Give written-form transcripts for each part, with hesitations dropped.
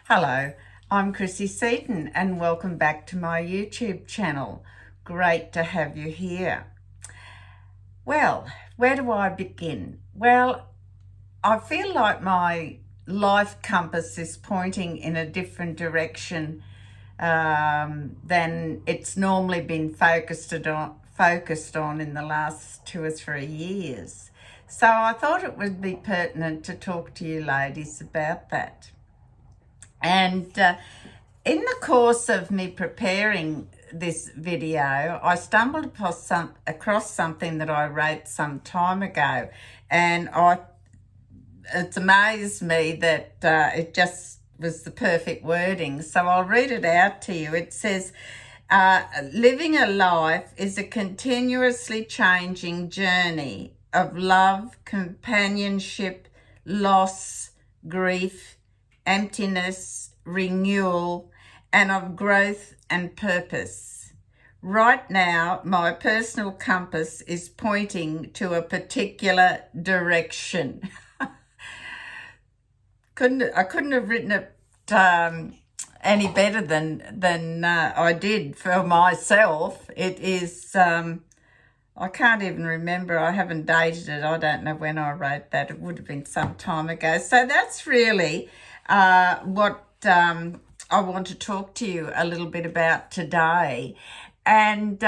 Hello, I'm Chrissy Seaton and welcome back to my YouTube channel. Great to have you here. Well, where do I begin? Well, I feel like my life compass is pointing in a different direction than it's normally been focused on in the last 2 or 3 years. So I thought it would be pertinent to talk to you ladies about that. And in the course of me preparing this video, I stumbled across something that I wrote some time ago, and it's amazed me that it just was the perfect wording. So I'll read it out to you. It says, living a life is a continuously changing journey of love, companionship, loss, grief, emptiness, renewal, and of growth and purpose. Right now, my personal compass is pointing to a particular direction. I couldn't have written it any better than I did for myself. It is, I can't even remember. I haven't dated it. I don't know when I wrote that. It would have been some time ago. So that's really what I want to talk to you a little bit about today. And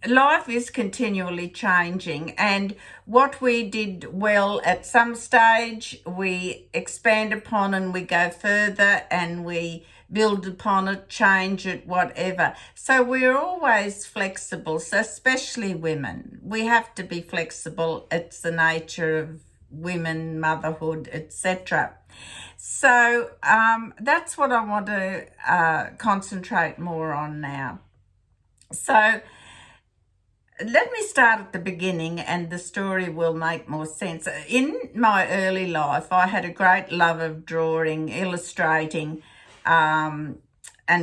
life is continually changing, and what we did well at some stage, we expand upon and we go further and we build upon it, change it, whatever. So we're always flexible, so especially women. We have to be flexible. It's the nature of women, motherhood, etc. So that's what I want to concentrate more on now. So let me start at the beginning and the story will make more sense. In my early life, I had a great love of drawing, illustrating, and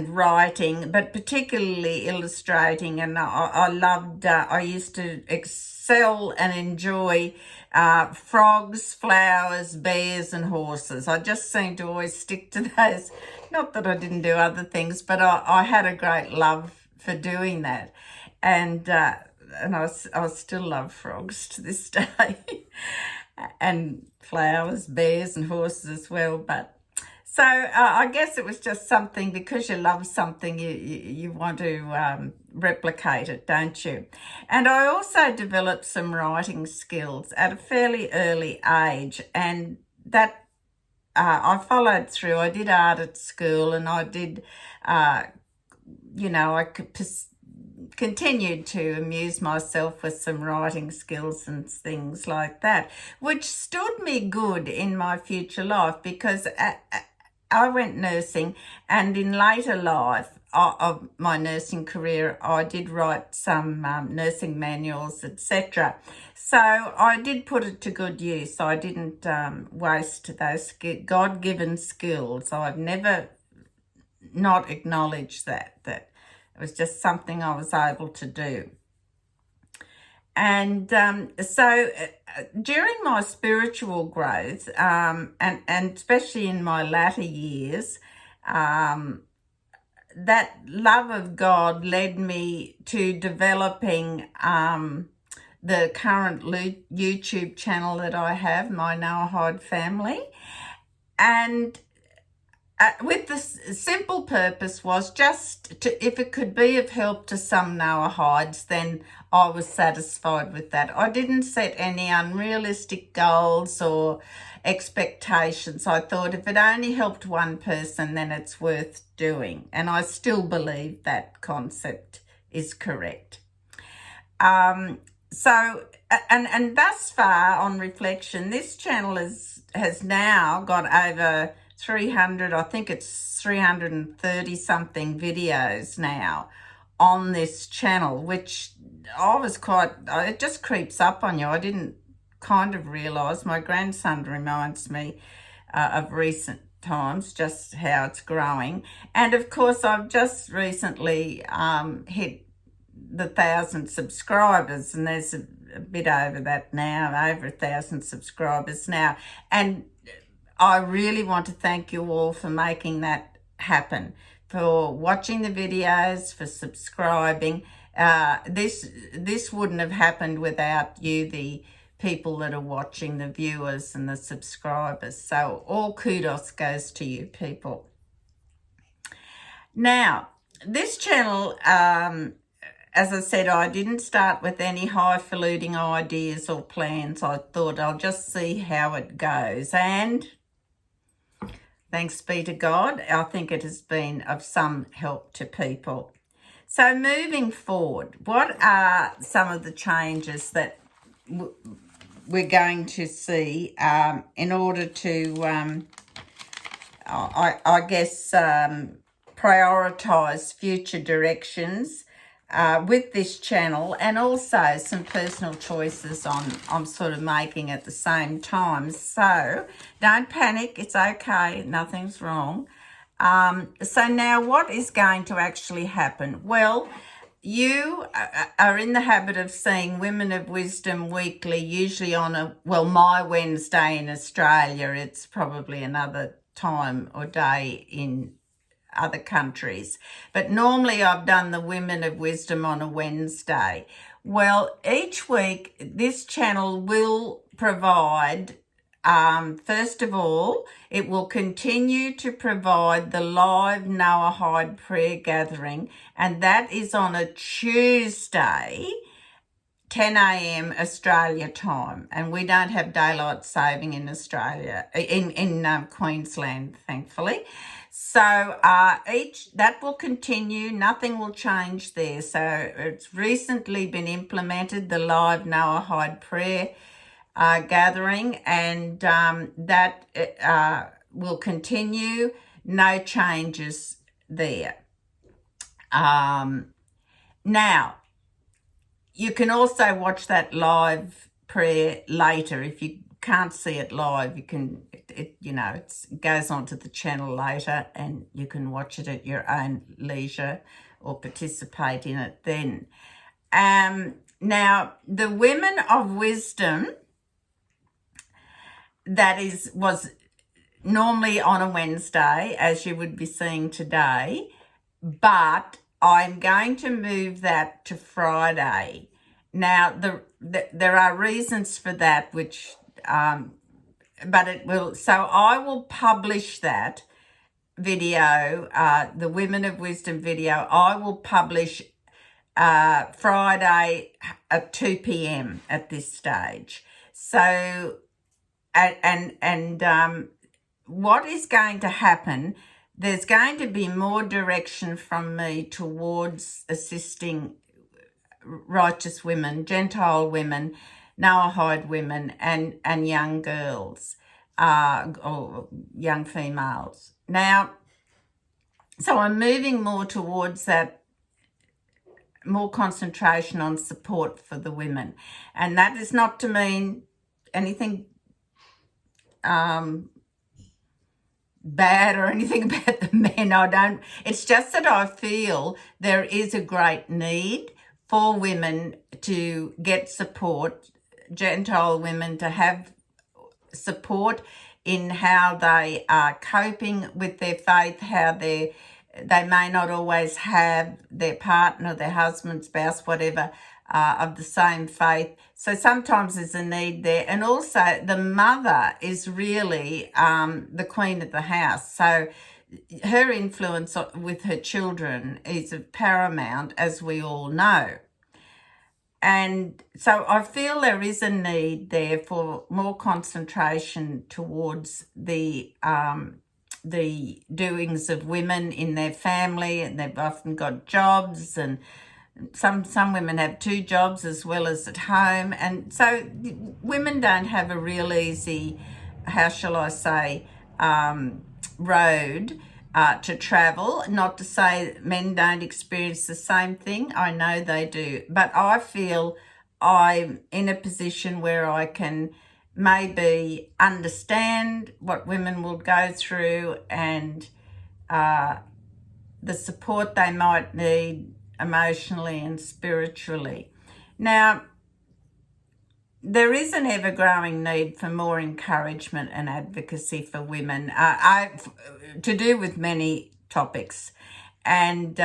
writing, but particularly illustrating. And I loved, I used to excel and enjoy frogs, flowers, bears and horses. I just seemed to always stick to those. Not that I didn't do other things, but I had a great love for doing that. And I still love frogs to this day, and flowers, bears and horses as well. But so I guess it was just something, because you love something, you want to replicate it, don't you? And I also developed some writing skills at a fairly early age, and that I followed through. I did art at school, and I did, I could continued to amuse myself with some writing skills and things like that, which stood me good in my future life, because I went nursing, and in later life of my nursing career, I did write some nursing manuals, etc. So I did put it to good use. I didn't waste those God-given skills. I've never not acknowledged that it was just something I was able to do. And so during my spiritual growth, and especially in my latter years, that love of God led me to developing the current YouTube channel that I have, my Noahide family. And with the simple purpose was just to, if it could be of help to some Noahides, then I was satisfied with that. I didn't set any unrealistic goals or expectations. I thought if it only helped one person, then it's worth doing. And I still believe that concept is correct. So, and thus far, on reflection, this channel has now got over 300, I think it's 330 something videos now on this channel, which it just creeps up on you. I didn't kind of realise. My grandson reminds me of recent times, just how it's growing. And of course, I've just recently hit the 1,000 subscribers, and there's a bit over that now, over 1,000 subscribers now. And I really want to thank you all for making that happen, for watching the videos, for subscribing. This wouldn't have happened without you, the people that are watching, the viewers and the subscribers. So all kudos goes to you people. Now, this channel, as I said, I didn't start with any highfalutin ideas or plans. I thought I'll just see how it goes. And thanks be to God, I think it has been of some help to people. So moving forward, what are some of the changes that we're going to see in order to, I guess, prioritise future directions with this channel, and also some personal choices I'm sort of making at the same time. So don't panic, it's okay, nothing's wrong. So now what is going to actually happen? Well, you are in the habit of seeing Women of Wisdom weekly, usually on my Wednesday in Australia. It's probably another time or day in other countries, but normally I've done the Women of Wisdom on a Wednesday. Well, each week this channel will provide, first of all, it will continue to provide the live Noahide prayer gathering, and that is on a Tuesday, 10 a.m. Australia time, and we don't have daylight saving in Australia, in Queensland, thankfully. So that will continue, nothing will change there. So it's recently been implemented, the live Noahide prayer gathering, and that will continue, no changes there. Now, you can also watch that live prayer later. If you can't see it live, you can, it goes onto the channel later, and you can watch it at your own leisure or participate in it then. Now, the Women of Wisdom, was normally on a Wednesday, as you would be seeing today, but I'm going to move that to Friday. Now, there are reasons for that, which, but it will, so I will publish that video, the Women of Wisdom video, I will publish Friday at 2 p.m. at this stage. So, and what is going to happen, there's going to be more direction from me towards assisting righteous women, Gentile women, Noahide women, and young girls, or young females. Now, so I'm moving more towards that, more concentration on support for the women. And that is not to mean anything bad or anything about the men. It's just that I feel there is a great need for women to get support, Gentile women to have support in how they are coping with their faith, how they may not always have their partner, their husband, spouse, whatever, of the same faith. So sometimes there's a need there. And also the mother is really the queen of the house. So her influence with her children is paramount, as we all know. And so I feel there is a need there for more concentration towards the doings of women in their family, and they've often got jobs, and some women have 2 jobs as well as at home, and so women don't have a real easy, how shall I say, road to travel. Not to say men don't experience the same thing, I know they do, but I feel I'm in a position where I can maybe understand what women will go through, and the support they might need emotionally and spiritually. Now, there is an ever-growing need for more encouragement and advocacy for women, to do with many topics, and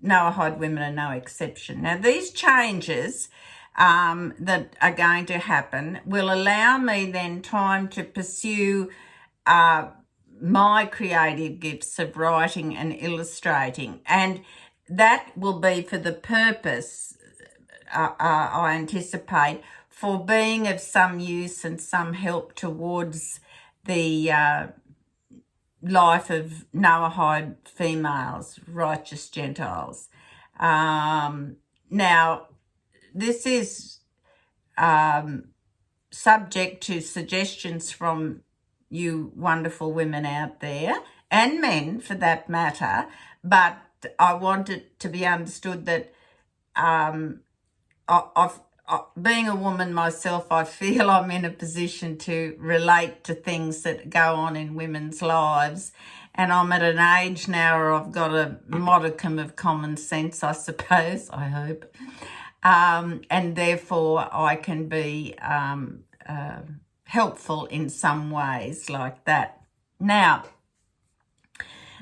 Noahide women are no exception. Now, these changes that are going to happen will allow me then time to pursue my creative gifts of writing and illustrating, and that will be for the purpose, I anticipate, for being of some use and some help towards the life of Noahide females, righteous Gentiles. Now, this is subject to suggestions from you wonderful women out there, and men for that matter, but I want it to be understood that being a woman myself, I feel I'm in a position to relate to things that go on in women's lives. And I'm at an age now where I've got a modicum of common sense, I suppose, I hope. And therefore I can be helpful in some ways like that. Now,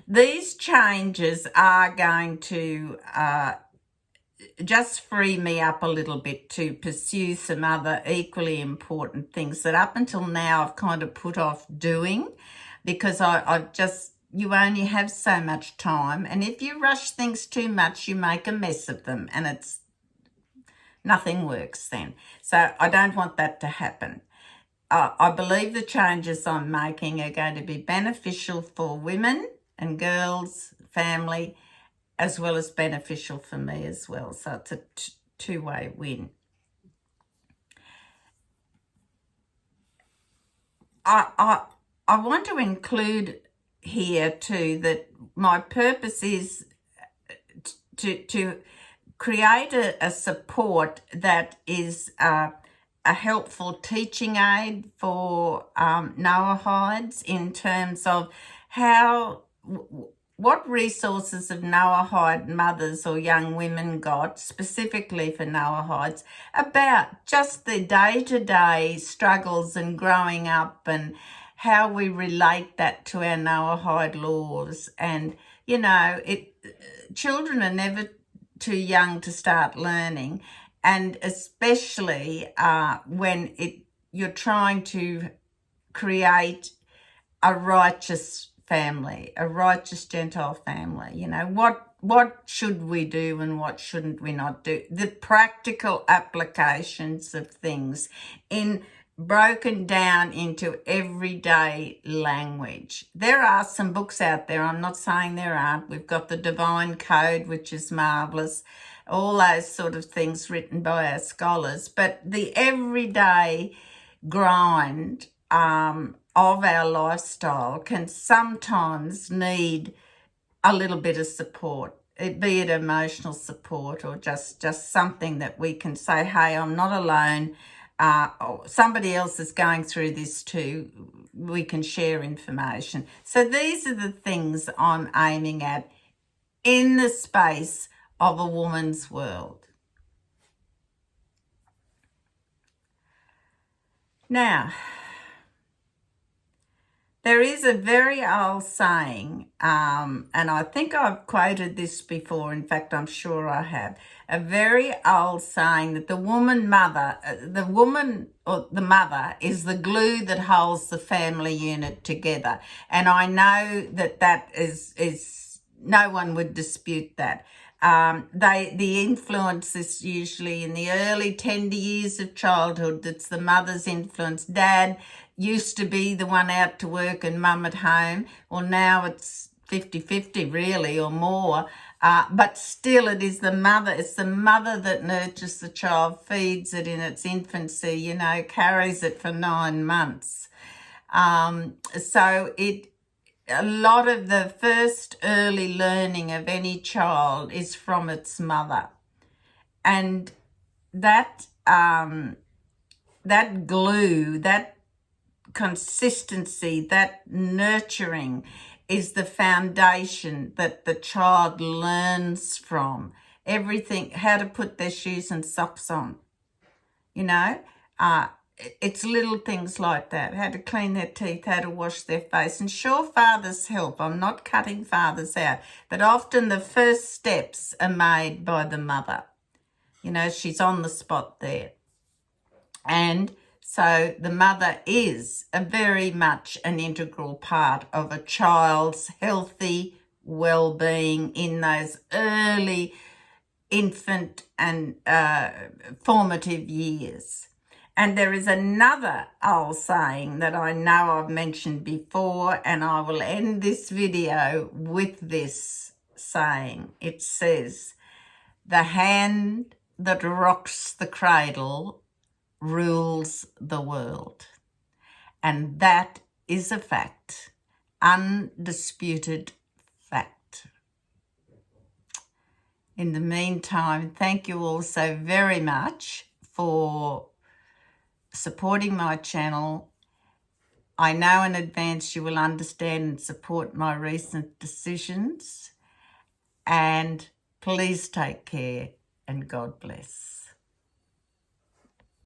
these changes are going to just free me up a little bit to pursue some other equally important things that up until now I've kind of put off doing, because you only have so much time, and if you rush things too much, you make a mess of them, and nothing works then. So I don't want that to happen. I believe the changes I'm making are going to be beneficial for women and girls, family, as well as beneficial for me as well. So it's a two-way win. I want to include here too that my purpose is to create a support that is a helpful teaching aid for Noahides in terms of what resources have Noahide mothers or young women got, specifically for Noahides, about just the day-to-day struggles and growing up and how we relate that to our Noahide laws. And, children are never too young to start learning, and especially when you're trying to create a righteous family, a righteous Gentile family. What should we do and what shouldn't we not do? The practical applications of things broken down into everyday language. There are some books out there. I'm not saying there aren't. We've got the Divine Code, which is marvelous. All those sort of things written by our scholars. But the everyday grind of our lifestyle can sometimes need a little bit of support, be it emotional support or just something that we can say, hey, I'm not alone. Somebody else is going through this too. We can share information. So these are the things I'm aiming at in the space of a woman's world. Now, there is a very old saying, and I think I've quoted this before. In fact, I'm sure I have. A very old saying that the mother is the glue that holds the family unit together. And I know that is no one would dispute that. The influence is usually in the early tender years of childhood. It's the mother's influence. Dad used to be the one out to work and mum at home. Well, now it's 50-50 really, or more. But still it is the mother. It's the mother that nurtures the child, feeds it in its infancy, carries it for 9 months. So a lot of the first early learning of any child is from its mother. And that glue, that consistency, that nurturing is the foundation that the child learns from. Everything, how to put their shoes and socks on. you know. It's little things like that, how to clean their teeth, how to wash their face. And sure, fathers help. I'm not cutting fathers out, but often the first steps are made by the mother. You know, she's on the spot there. And so the mother is a very much an integral part of a child's healthy well-being in those early infant and formative years. And there is another old saying that I know I've mentioned before, and I will end this video with this saying. It says, "The hand that rocks the cradle rules the world." And that is a fact, undisputed fact. In the meantime, thank you all so very much for supporting my channel. I know in advance you will understand and support my recent decisions. And please take care and God bless.